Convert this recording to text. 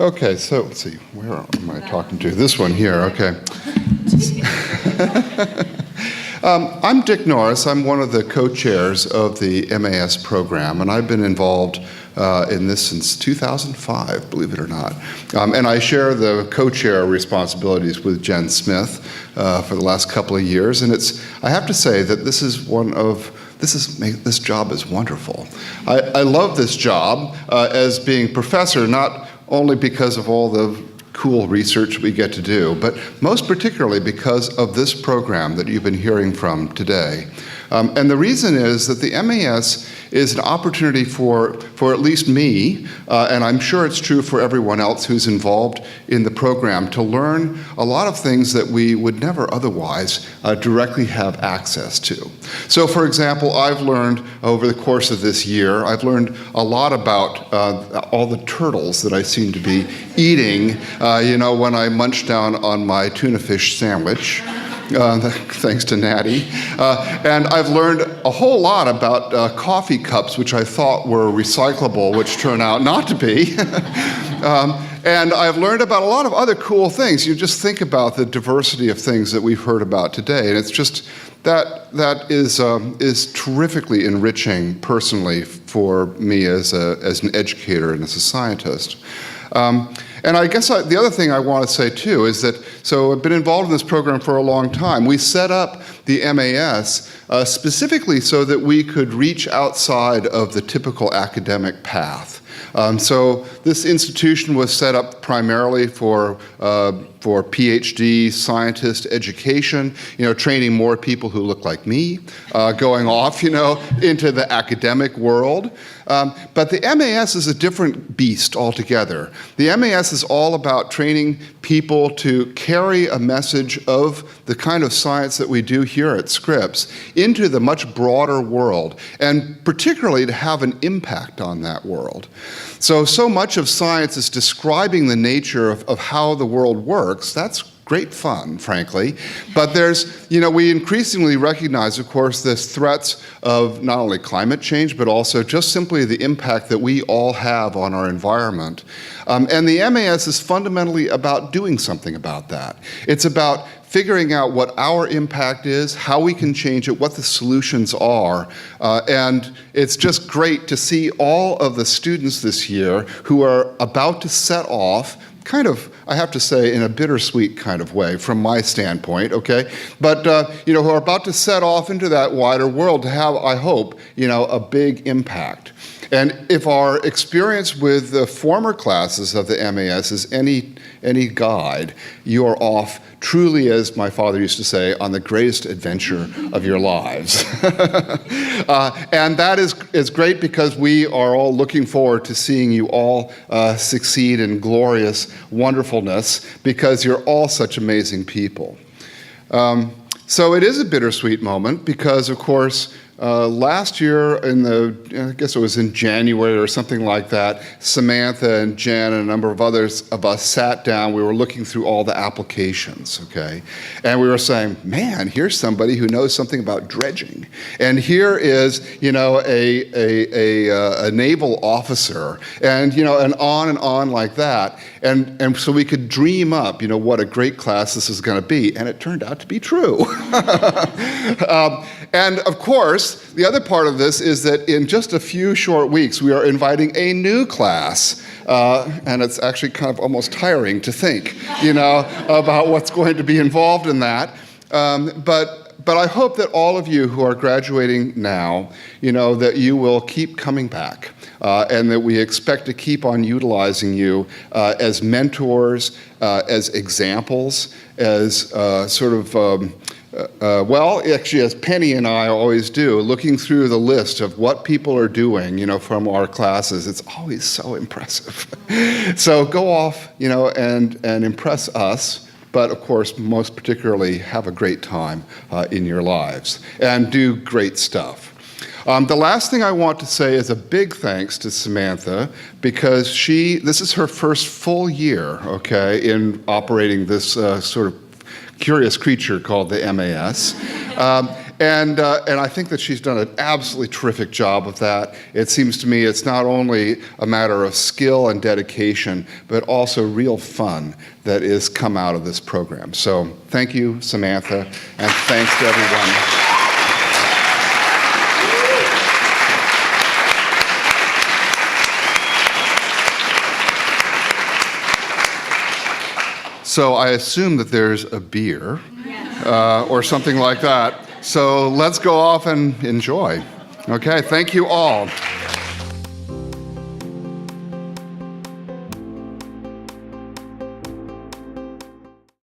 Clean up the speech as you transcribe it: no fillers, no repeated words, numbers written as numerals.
Okay, so let's see, where am I talking to? This one here, okay. I'm Dick Norris. I'm one of the co-chairs of the MAS program, and I've been involved in this since 2005, believe it or not. And I share the co-chair responsibilities with Jen Smith for the last couple of years, and I have to say that this job is wonderful. I love this job as being professor, not only because of all the cool research we get to do, but most particularly because of this program that you've been hearing from today. And the reason is that the MAS is an opportunity for at least me, and I'm sure it's true for everyone else who's involved in the program, to learn a lot of things that we would never otherwise directly have access to. So for example, I've learned over the course of this year, I've learned a lot about all the turtles that I seem to be eating, when I munch down on my tuna fish sandwich. Thanks to Natty. And I've learned a whole lot about coffee cups, which I thought were recyclable, which turn out not to be. And I've learned about a lot of other cool things. You just think about the diversity of things that we've heard about today, and it's just that is terrifically enriching personally for me as an educator and as a scientist. And I guess the other thing I want to say too is that, so I've been involved in this program for a long time. We set up the MAS specifically so that we could reach outside of the typical academic path. So this institution was set up primarily for PhD scientist education, training more people who look like me, going off, into the academic world. But the MAS is a different beast altogether. The MAS is all about training people to carry a message of the kind of science that we do here at Scripps into the much broader world, and particularly to have an impact on that world. So much of science is describing the nature of how the world works. That's great fun, frankly. But we increasingly recognize, of course, the threats of not only climate change, but also just simply the impact that we all have on our environment. And the MAS is fundamentally about doing something about that. It's about figuring out what our impact is, how we can change it, what the solutions are. And it's just great to see all of the students this year who are about to set off, kind of, I have to say, in a bittersweet kind of way from my standpoint, okay? But, who are about to set off into that wider world to have, I hope, a big impact. And if our experience with the former classes of the MAS is any guide, you are off truly, as my father used to say, on the greatest adventure of your lives. And that is great because we are all looking forward to seeing you all succeed in glorious wonderfulness, because you're all such amazing people. So it is a bittersweet moment because, of course, last year I guess it was in January or something like that, Samantha and Jen and a number of others of us sat down, we were looking through all the applications, okay? And we were saying, man, here's somebody who knows something about dredging. And here is, a naval officer, and, and on like that. And so we could dream up, what a great class this is going to be. And it turned out to be true. And of course, the other part of this is that in just a few short weeks, we are inviting a new class. And it's actually kind of almost tiring to think, about what's going to be involved in that. But I hope that all of you who are graduating now, that you will keep coming back, and that we expect to keep on utilizing you as mentors, as examples, as actually, as Penny and I always do, looking through the list of what people are doing, from our classes, it's always so impressive. So go off, and impress us. But of course, most particularly, have a great time in your lives and do great stuff. The last thing I want to say is a big thanks to Samantha, because this is her first full year, okay, in operating this sort of curious creature called the MAS. And I think that she's done an absolutely terrific job of that. It seems to me it's not only a matter of skill and dedication, but also real fun that has come out of this program. So thank you, Samantha, and thanks to everyone. So I assume that there's a beer or something like that. So let's go off and enjoy. Okay, thank you all.